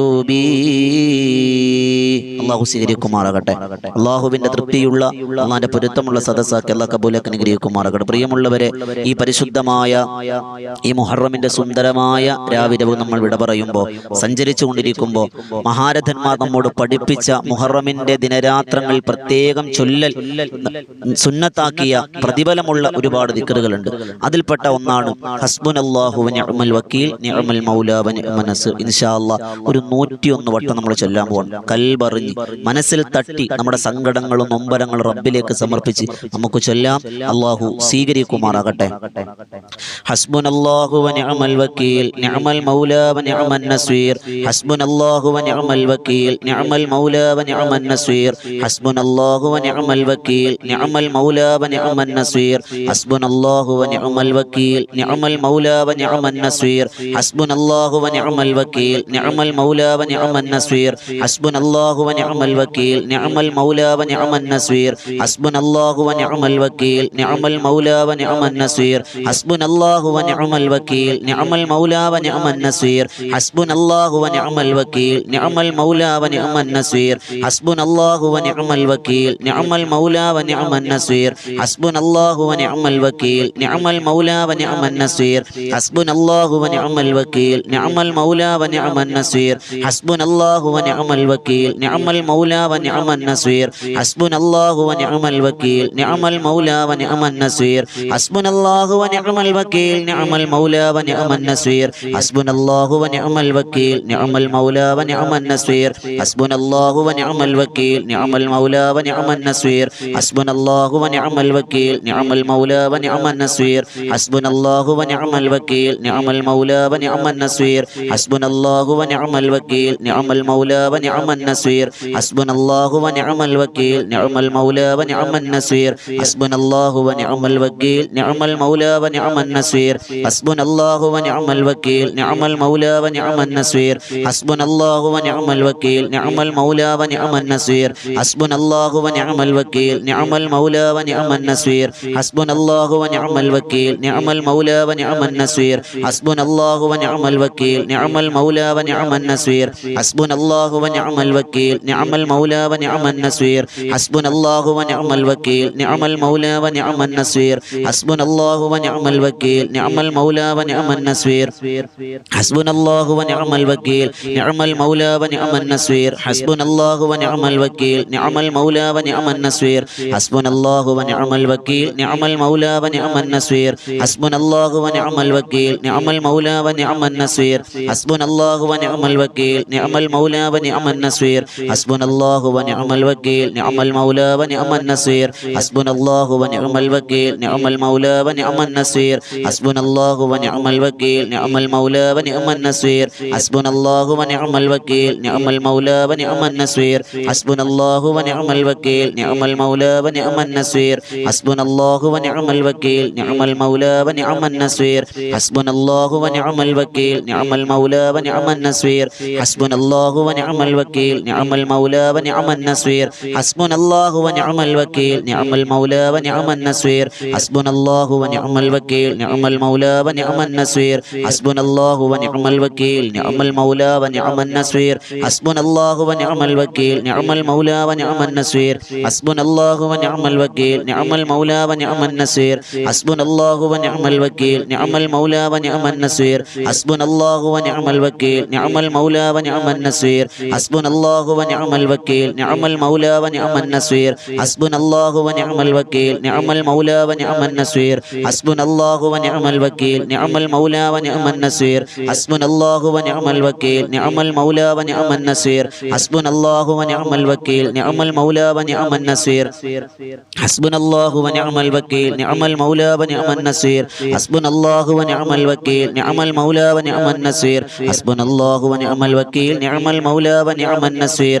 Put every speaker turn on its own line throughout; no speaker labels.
മത്ലൂബി. അള്ളാഹു സ്വീകരിക്കുമാറാകട്ടെ. അള്ളാഹുവിന്റെ തൃപ്തിയുള്ള അള്ളാഹിന്റെ പൊരുത്തമുള്ള സദസ്സാക്കി അള്ളാഹ് കബൂലാക്കി അനുഗ്രഹിക്കുമാറാകട്ടെ. പ്രിയമുള്ളവരെ, ഈ പരിശുദ്ധമായ ഈ മുഹറമിന്റെ സുന്ദരമായ രാവിരവ് നമ്മൾ വിട പറയുമ്പോൾ, സഞ്ചരിച്ചു കൊണ്ടിരിക്കുമ്പോൾ മഹാരഥന്മാർ നമ്മോട് പഠിപ്പിച്ച മുഹറമിന്റെ ദിനരാത്രങ്ങൾ പ്രത്യേകം ചൊല്ലൽ സുന്നത്താക്കിയ പ്രതിഫലമുള്ള ഒരുപാട് ദിക്റുകളുണ്ട്. അതിൽപ്പെട്ട ഒന്നാണ് ഹസ്ബുനല്ലാഹു വ നിഅമൽ വക്കീൽ നിഅമൽ മൗലാ വ നിഅമൻ നസീർ. ഇൻഷാ അല്ലാഹ് ഒരു 101 വട്ടം നമ്മൾ ചൊല്ലാൻ പോകണം. കൽബറിഞ്ഞ് മനസ്സിൽ തട്ടി നമ്മുടെ സങ്കടങ്ങളും നൊമ്പരങ്ങളും റബ്ബിലേക്ക് സമർപ്പിച്ച് നമുക്ക് ചൊല്ലാം. അള്ളാഹു സ്വീകരിക്കുമാറാകട്ടെ. ഹസ്ബുനല്ലാഹു വ നിഅമൽ വക്കീൽ നിഅമൽ മൗലാ വ നിഅമൻ നസീർ. ഹസ്ബുനല്ലാഹു വ നിഅമൽ വക്കീൽ നിഅമൽ മൗലാ വ നിഅമൻ നസീർ. ഹസ്ബുനല്ലാഹു വ നിഅമൽ വക്കീൽ നിഅമൽ മൗലാ വ നിഅമൻ നസീർ. ഹസ്ബുനല്ലാഹു വ നിഅമൽ വക്കീൽ നിഅമൽ മൗലാ വ നിഅമൻ നസീർ. ഹസ്ബുനല്ലാഹു വ നിഅമൽ വക്കീൽ നിഅമൽ മൗലാ വ നിഅമൻ നസീർ. ഹസ്ബുനല്ലാഹു വ നിഅമൽ വക്കീൽ നിഅമൽ മൗലാ വ നിഅമൻ നസീർ. ഹസ്ബുനല്ലാഹു വ നിഅമൽ വക്കീൽ നിഅമൽ മൗലാ വ നിഅമൻ നസീർ. ഹസ്ബുനല്ലാഹു വ നിഅമൽ വക്കീൽ നിഅമൽ മൗലാ വ നിഅമൻ നസീർ. ഹസ്ബുനല്ലാഹു വ നിഅമൽ വക്കീൽ നിഅമൽ മൗലാ വ നിഅമൻ നസീർ. ഹസ്ബുനല്ലാഹു വ നിഅമൽ വക്കീൽ നിഅമൽ മൗലാ വ നിഅമൻ നസീർ. ഹസ്ബുനല്ലാഹു വ നിഅമൽ വക്കീൽ നിഅമൽ മൗലാ വ നിഅമൻ നസീർ. ഹസ്ബുനല്ലാഹു വ നിഅമൽ വക്കീൽ നിഅമൽ മൗലാ വ നിഅമൻ നസീർ. ഹസ്ബുനല്ലാഹു വ നിഅമൽ വക്കീൽ നിഅമൽ മൗലാ വ നിഅമൻ നസീർ. ഹസ്ബുനല്ലാഹു വ നിഅമൽ വക്കീൽ നിഅമൽ മൗലാ വ നിഅമൻ നസീർ. ഹസ്ബുനല്ലാഹു വ നിഅമൽ വക്കീൽ നിഅമൽ മൗലാ വ നിഅമൻ നസീർ. ഹസ്ബുനല്ലാഹു വ നിഅമൽ വക്കീൽ നിഅമൽ മൗലാ വ നിഅമൻ നസീർ. ഹസ്ബുനല്ലാഹു വ നിഅമൽ വക്കീൽ നിഅമൽ മൗലാ വ നിഅമൻ നസീർ. ഹസ്ബുനല്ലാഹു വ നിഅമൽ വക്കീൽ നിഅമൽ മൗലാ വ നിഅമൻ നസീർ. ഹസ്ബുനല്ലാഹു വ നിഅമൽ വക്കീൽ നിഅമൽ മൗലാ വ നിഅമൻ നസീർ. ഹസ്ബുനല്ലാഹു വ നിഅമൽ വക്കീൽ നിഅമൽ മൗലാ വ നിഅമൻ നസീർ. ഹസ്ബുനല്ലാഹു വ നിഅമൽ വക്കീൽ നിഅമൽ മൗലാ വ നിഅമൻ നസീർ. ഹസ്ബുനല്ലാഹു വ നിഅമൽ വക്കീൽ നിഅമൽ മൗലാ വ നിഅമൻ നസീർ. ഹസ്ബുനല്ലാഹു വ നിഅമൽ വക്കീൽ നിഅമൽ മൗലാ വ നിഅമൻ നസീർ. ഹസ്ബുനല്ലാഹു വ നിഅമൽ വക്കീൽ നിഅമൽ മൗലാ വ നിഅമൻ നസീർ. ഹസ്ബുനല്ലാഹു വ നിഅമൽ വക്കീൽ നിഅമൽ മൗലാ വ നിഅമൻ നസീർ. ഹസ്ബുനല്ലാഹു വ നിഅമൽ വക്കീൽ നിഅമൽ മൗലാ വ നിഅമൻ നസീർ. ഹസ്ബുനല്ലാഹു വ നിഅമൽ വക്കീൽ നിഅമൽ മൗലാ വ നിഅമൻ നസീർ. ഹസ്ബുനല്ലാഹു വ നിഅമൽ വക്കീൽ നിഅമൽ മൗലാ വ നിഅമൻ നസീർ. ഹസ്ബുനല്ലാഹു വ നിഅമൽ വക്കീൽ നിഅമൽ മൗലാ വ നിഅമൻ നസീർ. ഹസ്ബുനല്ലാഹു വ നിഅമൽ വക്കീൽ നിഅമൽ മൗലാ വ നിഅമൻ നസീർ. ഹസ്ബുനല്ലാഹു വ നിഅമൽ വക്കീൽ നിഅമൽ മൗലാ വ നിഅമൻ നസീർ. ഹസ്ബുനല്ലാഹു വ നിഅമൽ വക്കീൽ നിഅമൽ മൗലാ വ നിഅമൻ നസീർ. ഹസ്ബുനല്ലാഹു വ നിഅമൽ വക്കീൽ നിഅമൽ മൗലാ വ നിഅമൻ നസീർ. ഹസ്ബുനല്ലാഹു വ നിഅമൽ വക്കീൽ നിഅമൽ മൗലാ വ നിഅമൻ നസീർ. ഹസ്ബുനല്ലാഹു വ നിഅമൽ വക്കീൽ നിഅമൽ മൗലാ വ നിഅമൻ നസീർ. ഹസ്ബുനല്ലാഹു വ നിഅമൽ വക്കീൽ നിഅമൽ മൗലാ വ നിഅമൻ നസീർ. ഹസ്ബുനല്ലാഹു വ നിഅമൽ വക്കീൽ നിഅമൽ മൗലാ വ നിഅമൻ നസീർ. ഹസ്ബുനല്ലാഹു വ നിഅമൽ വക്കീൽ നിഅമൽ മൗലാ വ നിഅമൻ നസീർ. ഹസ്ബുനല്ലാഹു വ നിഅമൽ വക്കീൽ നിഅമൽ മൗലാ വ നിഅമൻ നസീർ. ഹസ്ബുനല്ലാഹു വ നിഅമൽ വക്കീൽ നിഅമൽ മൗലാ വ നിഅമൻ നസീർ. ഹസ്ബുനല്ലാഹു വ നിഅമൽ വക്കീൽ നിഅമൽ മൗലാ വ നിഅമൻ നസീർ. ഹസ്ബുനല്ലാഹു വ നിഅമൽ വക്കീൽ നിഅമൽ മൗലാ വ നിഅമൻ നസീർ. ഹസ്ബുനല്ലാഹു വ നിഅമൽ വക്കീൽ നിഅമൽ മൗലാ വ നിഅമൻ നസീർ. ഹസ്ബുനല്ലാഹു വ നിഅമൽ വക്കീൽ നിഅമൽ മൗലാ വ നിഅമൻ നസീർ. ഹസ്ബുനല്ലാഹു വ നിഅമൽ വക്കീൽ നിഅമൽ മൗലാ വ നിഅമൻ നസീർ. ഹസ്ബുനല്ലാഹു വ നിഅമൽ വക്കീൽ നിഅമൽ മൗലാ വ നിഅമൻ നസീർ. ഹസ്ബുനല്ലാഹു വ നിഅമൽ വക്കീൽ നിഅമൽ മൗലാ വ നിഅമൻ നസീർ. ഹസ്ബുനല്ലാഹു വ നിഅമൽ വക്കീൽ നിഅമൽ മൗലാ വ നിഅമൻ നസീർ. ഹസ്ബുനല്ലാഹു വ നിഅമൽ വക്കീൽ നിഅമൽ മൗലാ വ നിഅമൻ നസീർ. ഹസ്ബുനല്ലാഹു വ നിഅമൽ വക്കീൽ നിഅമൽ മൗലാ വ നിഅമൻ നസീർ. ഹസ്ബുനല്ലാഹു വ നിഅമൽ വക്കീൽ നിഅമൽ മൗലാ വ നിഅമൻ നസീർ. ഹസ്ബുനല്ലാഹു വ നിഅമൽ വക്കീൽ നിഅമൽ മൗലാ വ നിഅമൻ നസീർ. ഹസ്ബുനല്ലാഹു വ നിഅമൽ വക്കീൽ നിഅമൽ മൗലാ വ നിഅമൻ നസീർ. ഹസ്ബുനല്ലാഹു വ നിഅമൽ വക്കീൽ നിഅമൽ മൗലാ വ നിഅമൻ നസീർ. ഹസ്ബുനല്ലാഹു വ നിഅമൽ വക്കീൽ നിഅമൽ മൗലാ വ നിഅമൻ നസീർ. ഹസ്ബുനല്ലാഹു വ നിഅമൽ വക്കീൽ നിഅമൽ മൗലാ വ നിഅമൻ നസീർ. ഹസ്ബുനല്ലാഹു വ നിഅമൽ വക്കീൽ നിഅമൽ മൗലാ വ നിഅമൻ നസീർ. ഹസ്ബുനല്ലാഹു വ നിഅമൽ വക്കീൽ നിഅമൽ മൗലാ വ നിഅമൻ നസീർ.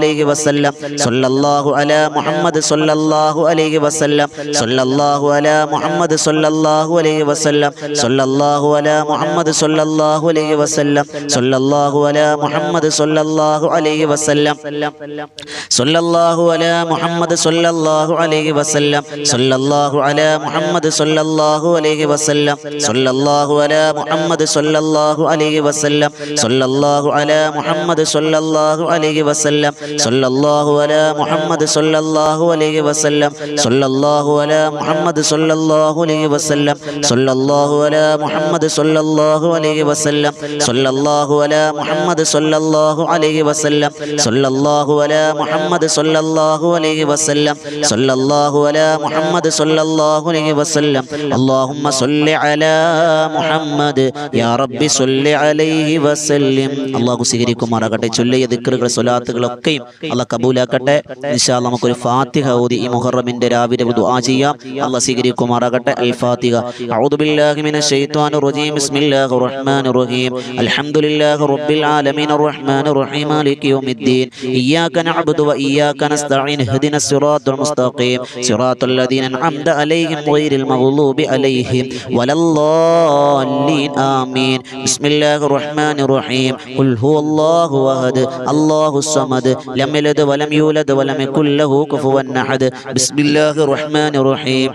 അലൈഹി വസല്ലം സല്ലല്ലാഹു അലാ മുഹമ്മദ് സല്ലല്ലാഹു അലൈഹി വസല്ലം സല്ലല്ലാഹു അലാ മുഹമ്മദ് സല്ലല്ലാഹു അലൈഹി വസല്ലം സല്ലല്ലാഹു അലാ മുഹമ്മദ് സല്ലല്ലാഹു അലൈഹി വസല്ലം സല്ലല്ലാഹു അലാ മുഹമ്മദ് സല്ലല്ലാഹു അലൈഹി വസല്ലം സല്ലല്ലാഹു അലാ മുഹമ്മദ് സല്ലല്ലാഹു അലൈഹി വസല്ലം സല്ലല്ലാഹു അലാ മുഹമ്മദ് സല്ലല്ലാഹു അലൈഹി വസല്ലം സല്ലല്ലാഹു അലാ മുഹമ്മദ് സല്ലല്ലാഹു അലൈഹി വസല്ലം സല്ലല്ലാഹു അലാ മുഹമ്മദ് സല്ലല്ലാഹു അലൈഹി വസല്ലം സല്ലല്ലാഹു അലാ മുഹമ്മദ് സല്ലല്ലാഹു അലൈഹി വസല്ലം സല്ലല്ലാഹു അലാ മുഹമ്മദ് സല്ലല്ലാഹു അലൈഹി വസല്ലം സല്ലല്ലാഹു അലാ മുഹമ്മദ് സല്ലല്ലാഹു അലൈഹി വസല്ലം സല്ലല്ലാഹു അലാ മുഹമ്മദ് സല്ലല്ലാഹു അലൈഹി വസല്ലം സല്ലല്ലാഹു അലാ മുഹമ്മദ് സല്ലല്ലാഹു അലൈഹി വസല്ലം സല്ലല്ലാഹു അലാ മുഹമ്മദ് സല്ലല്ലാഹു അലൈഹി വസല്ലം അല്ലാഹുമ്മ സ്വല്ലി അലാ മുഹമ്മദ് യാ റബ്ബി സ്വല്ലി അലൈഹി വസല്ലം. അല്ലാഹു സ്വീകരിക്കുമാറാകട്ടെ. ചൊല്ലിയ ദിക്റുകൾ സ്വലാത്തുകളൊക്കെയും അല്ലാഹു കബൂലാക്കട്ടെ. ഇൻഷാ അല്ലാഹ് നമുക്കൊരു ഫാത്തിഹ ഓതി ഈ മുഹറമിന്റെ രാവിലെ ദുആ ചെയ്യാം. അല്ലാഹു സ്വീകരിക്കുമാറാകട്ടെ. അൽ ഫാത്തിഹ. അഊദു ബില്ലാഹി മിനശ് ശൈത്വാനിർ റജീം. ബിസ്മില്ലാഹിർ റഹ്മാനിർ റഹീം. അൽഹംദുലില്ലാഹി റബ്ബിൽ ആലമീൻ അർറഹ്മാനിർ റഹീം മാലികി യൗമിദ്ദീൻ. ഇയ്യാക നഅ്ബുദു വ ഇയ്യാക നസ്തഈൻ. ഇഹ്ദിനസ് സിറാത്തൽ മുസ്തഖീം സിറാത്തൽ ലദീന അൻഅംത അലൈഹിം ഗൈറിൽ മഗ്ളൂബി അലൈഹിം വലദ്ദാല്ലീൻ. ആമീൻ. ബിസ്മില്ലാഹിർ റഹ്മാനിർ റഹീം. ഖുൽ ഹുവല്ലാഹു അഹദ് അല്ലാഹുസ് സമദ് ലം യലിദ് വലം യൂലദ് വലം യകുൽ ലഹു കുഫുവൻ അഹദ്. ബിസ്മില്ലാഹിർ റഹ്മാനിർ റഹീം.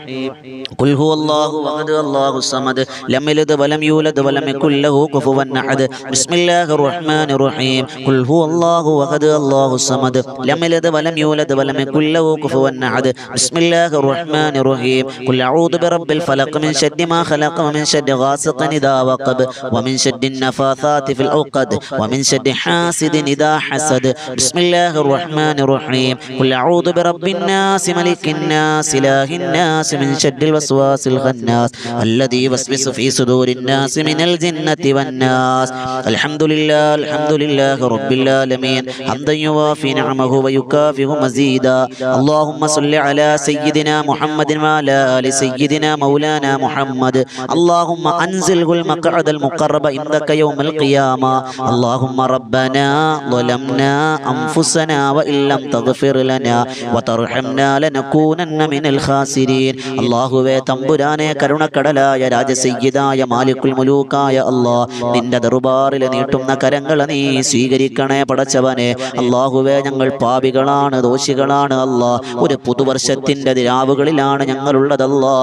ഖുൽ ഹുവല്ലാഹു അഹദ് അല്ലാഹുസ് സമദ് ലം യലിദ് വലം യൂലദ് വലം യകുൽ ലഹു കുഫുവൻ അഹദ്. ബിസ്മില്ലാഹിർ റഹ്മാനിർ റഹീം. ഖുൽ ഹുവല്ലാഹു അഹദ് അല്ലാഹുസ് സമദ് ലം യലിദ് വലം യൂലദ് വലം യകുൽ ലഹു കുഫുവൻ അഹദ്. ബിസ്മില്ലാഹിർ റഹ്മാനിർ റഹീം. ഖുൽ അഊദു ബിറബ്ബിൽ ഫലഖ് മിൻ ശർരി മാ ഖലഖ വമിൻ ശർരി ഗാസിഖിൻ ഇദാ വഖബ വമിൻ ശർരി النفاثات في العقد ومن شر حاسد إذا حسد. بسم الله الرحمن الرحيم. قل أعوذ برب الناس ملك الناس إله الناس من شر الوسواس الخناس الذي يوسوس في صدور الناس من الجنة والناس. الحمد لله رب العالمين حمدا يوافي نعمه ويكافئ مزيدا. اللهم صل على سيدنا محمد وعلى آل سيدنا مولانا محمد. اللهم أنزله المقعد المقرب عندك يوم القيامة. اللهم ربنا ظلمنا أنفسنا وإن لم تغفر لنا وترحمنا لنكونن من الخاسرين. അല്ലാഹുവേ തമ്പുരാനെ കരുണക്കടലായ രാജസയ്യിദായ മാലിക്കുൽ മുലൂക്കായ അല്ലാഹ് നിന്റെ ദർബാറിൽ നീട്ടുന്ന കരങ്ങൾ നീ സ്വീകരിക്കണേ പടച്ചവനെ. അല്ലാഹുവേ ഞങ്ങൾ പാപികളാണ്, ദോഷികളാണ് അല്ലാഹ്. ഒരു പുതുവർഷത്തിന്റെ രാവുകളിലാണ് ഞങ്ങളുള്ളതല്ലാ.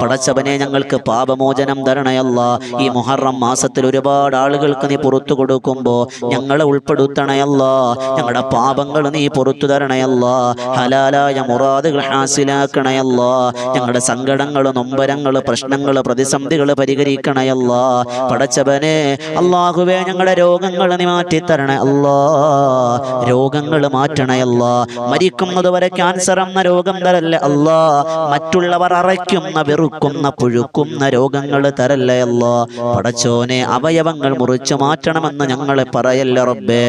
പടച്ചവനെ ഞങ്ങൾക്ക് പാപമോചനം തരണേ അല്ലാഹ്. ഈ മുഹറം മാസത്തിൽ ഒരുപാട് ആളുകൾക്ക് നീ പുറത്തു കൊടുക്കുമ്പോ ഞങ്ങളെ ഉൾപ്പെടുത്തണയല്ലാ. ഞങ്ങളുടെ പാപങ്ങൾ നീ പുറത്തു തരണയല്ലാ. ഹലാലായ മുറാദുകൾ ഹാസിലാക്കണയല്ലാ. ഞങ്ങളുടെ സങ്കടങ്ങൾ, നൊമ്പരങ്ങൾ, പ്രശ്നങ്ങൾ, പ്രതിസന്ധികൾ പരിഹരിക്കണയല്ലാ. പടച്ചവനെ അല്ലാഹുവേ ഞങ്ങളുടെ രോഗങ്ങൾ നീ മാറ്റിത്തരണേ അല്ലാ. രോഗങ്ങൾ മാറ്റണയല്ലാ. മരിക്കുന്നത് വരെ ക്യാൻസർ എന്ന രോഗം തരല്ലേ അല്ലാ. മറ്റുള്ളവർ അറയ്ക്കുന്ന, വെറുക്കുന്ന, പുഴുക്കുന്ന രോഗങ്ങൾ തരല്ലേ അല്ലാ. പടച്ചോനെ അവയവങ്ങൾ മുറിച്ചു മാറ്റണമെന്ന് ഞങ്ങളെ പറയല്ല റബ്ബേ.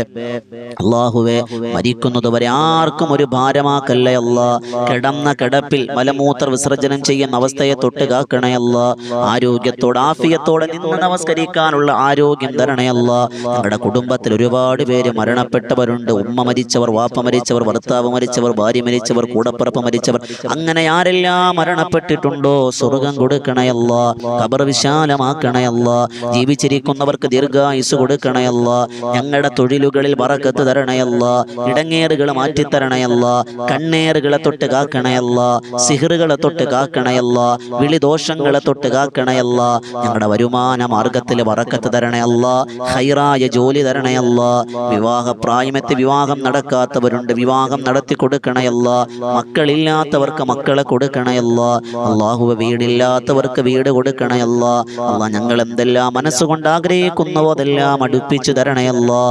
അല്ലാഹുവേ മരിക്കുന്നത് വരെ ആർക്കും ഒരു ഭാരമാക്കല്ലേ അല്ലാ. കിടന്ന കിടപ്പിൽ മലമൂത്ര വിസർജനം ചെയ്യുന്ന അവസ്ഥയെ തൊട്ട് കാക്കണേ അല്ലാ. ആരോഗ്യത്തോടെ ആഫിയത്തോടെ നിന്ന് നമസ്കരിക്കാനുള്ള ആരോഗ്യം തരണേ അല്ലാ. ഞങ്ങളുടെ കുടുംബത്തിൽ ഒരുപാട് പേര് മരണപ്പെട്ടവരുണ്ട്. ഉമ്മ മരിച്ചവർ, വാപ്പ മരിച്ചവർ, ഭർത്താവ് മരിച്ചവർ, ഭാര്യ മരിച്ചവർ, കൂടപ്പിറപ്പ് മരിച്ചവർ, അങ്ങനെ ആരെല്ലാം മരണപ്പെട്ടിട്ടുണ്ടോ സ്വർഗം കൊടുക്കണേ അല്ലാ. ഖബർ വിശാലമാക്കണേ അല്ലാ. ജീവിച്ചിരിക്കുന്നവർക്ക് ദീർഘായുസ് കൊടുക്കണേ അല്ലാ. ഞങ്ങളുടെ തൊഴിലുകളിൽ ബറക്കത്ത് തരണേ അല്ലാ. ഇടങ്ങേറുകൾ മാറ്റിത്തരണേ അല്ലാ. കണ്ണേറുകളെ തൊട്ട് കാക്കണേ അല്ലാ. സിഹറുകളെ തൊട്ട് കാക്കണേ അല്ലാ. വിളിദോഷങ്ങളെ തൊട്ട് കാക്കണേ അല്ലാ. ഞങ്ങളുടെ വരുമാന മാർഗത്തിൽ ബറക്കത്ത് തരണേ അല്ലാ. ഖൈറായ ജോലി തരണേ അല്ലാ. വിവാഹ പ്രായമെത്തി വിവാഹം നടക്കാത്തവരുണ്ട്, വിവാഹം നടത്തി കൊടുക്കണേ അല്ലാ. മക്കളില്ലാത്തവർക്ക് മക്കളെ കൊടുക്കണേ അല്ലാ. അല്ലാഹുവേ വീടില്ലാത്തവർക്ക് വീട് കൊടുക്കണേ അല്ലാ. അല്ലാഹ് ഞങ്ങൾ എന്തെല്ലാം മനസ്സുകൊണ്ട് ആഗ്രഹിക്കുന്നുവോ അതെല്ലാം അടുപ്പിച്ചു തരണേ അല്ലാ.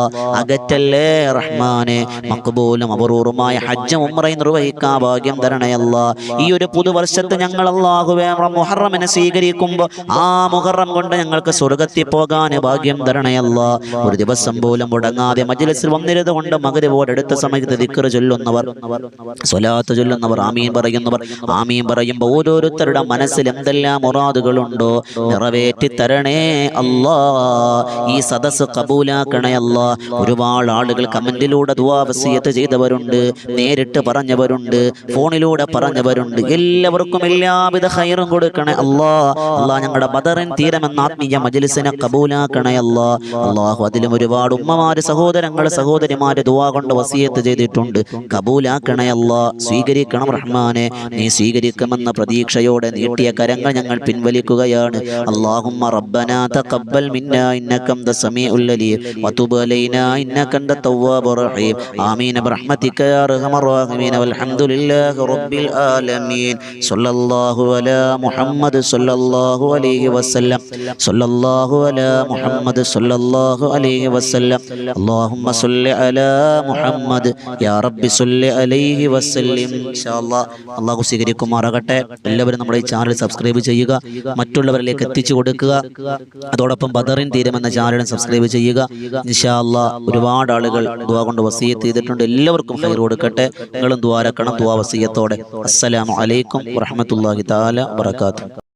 അകറ്റല്ലേ റഹ്മാനെ. മഖ്ബൂലും അബ്റൂറുമായ ഹജ്ജും ഉംറയും നിർവഹിക്കാൻ ഭാഗ്യം തരണേ അല്ലാ. ഈ ഒരു പുതുവർഷത്തെ ഞങ്ങൾ അല്ലാഹുവേ മുഹറമിനെ സ്വീകരിക്കുമ്പോൾ ആ മുഹറം കൊണ്ട് ഞങ്ങൾക്ക് സ്വർഗ്ഗത്തിൽ പോകാൻ ഭാഗ്യം തരണേ അല്ലാ. ഒരു ദിവസം പോലും മുടങ്ങാതെ മജ്‌ലിസിൽ വന്നിരുന്നത് കൊണ്ട് മഗ്‌രിബോട് അടുത്ത സമയത്ത് ദിക്ർ ചൊല്ലുന്നവർ, സ്വലാത്ത് ചൊല്ലുന്നവർ, ആമീൻ പറയുന്നവർ, ആമീൻ പറയുമ്പോൾ ഓരോരുത്തരുടെ മനസ്സിൽ എന്തെല്ലാം മുറാദുകളുണ്ടോ നിറവേറ്റി തരണേ അല്ലാ. ഈ സദസ് കബൂലാക്കണേ അല്ലാ. ഒരുപാട് ആളുകൾ കമന്റിലൂടെ ദുആ വസിയത്ത് ചെയ്തവരുണ്ട്, നേരിട്ട് പറഞ്ഞവരുണ്ട്, ഫോണിലൂടെ പറഞ്ഞവരുണ്ട്. എല്ലാവർക്കും എല്ലാവിധ ഖൈറും കൊടുക്കണേ അല്ലാ. അല്ലാഹ് ഞങ്ങളുടെ ബദറിൻ തീരമെന്ന ആത്മീയ മജ്ലിസിനെ കബൂലാക്കണേ അല്ലാ. അല്ലാഹു അതിലും ഒരുപാട് ഉമ്മമാര്, സഹോദരങ്ങൾ, സഹോദരിമാര് ദുആ കൊണ്ട് വസിയത്ത് ചെയ്തിട്ടുണ്ട്. കബൂലാക്കണേ അല്ലാ. സ്വീകരിക്കണം റഹ്മാനെ. നീ സ്വീകരിക്കുമെന്ന പ്രതീക്ഷയോടെ നീട്ടിയ കരങ്ങൾ ഞങ്ങൾ പിൻവലിക്കുകയാണ്. അല്ലാഹുമ്മ റബ്ബനാ തഖബ്ബൽ മിന്നാ ഇന്നക അൻത സമീഉൽ അലീം വതുബ് അലൈനാ ഇന്നക അൻത തവ്വാബുർ റഹീം. ആമീൻ ബിറഹ്മതിക യാ അർഹമർ റഹീമീൻ. വൽഹംദുലില്ലാഹി റബ്ബിൽ ആലമീൻ. സ്വല്ലല്ലാഹു അലാ മുഹമ്മദ് സ്വല്ലല്ലാഹു അലൈഹി വസല്ലം. സ്വല്ലല്ലാഹു അലാ മുഹമ്മദ് സ്വല്ലല്ലാഹു അലൈഹി വസല്ലം. അല്ലാഹുമ്മ സ്വല്ലി അലാ മുഹമ്മദ് യാ റബ്ബി സ്വല്ലി അലൈഹി വസല്ലം. ഇൻഷാ അല്ലാഹ് അല്ലാഹു സ്വീകരിക്കുമാറാകട്ടെ. എല്ലാവരും നമ്മുടെ ഈ ചാനൽ സബ്സ്ക്രൈബ് ചെയ്യുക, മറ്റുള്ളവരിലേക്ക് എത്തിച്ചു കൊടുക്കുക. അതോടൊപ്പം ബദറിൻ തീരമെന്ന ചാനൽ സബ്സ്ക്രൈബ് ചെയ്യുക. ഇൻഷാ അല്ലാഹ് ഒരുപാട് ആളുകൾ ദുആ കൊണ്ട് വസിയത്ത് ചെയ്തിട്ടുണ്ട്. എല്ലാവർക്കും ഖൈർ കൊടുക്കട്ടെ. നിങ്ങളും ദുആ രക്കണം, ദുആ വസിയത്തോടെ. അസ്സലാമു അലൈക്കും വറഹ്മത്തുള്ളാഹി തആല വബറകാതുഹു.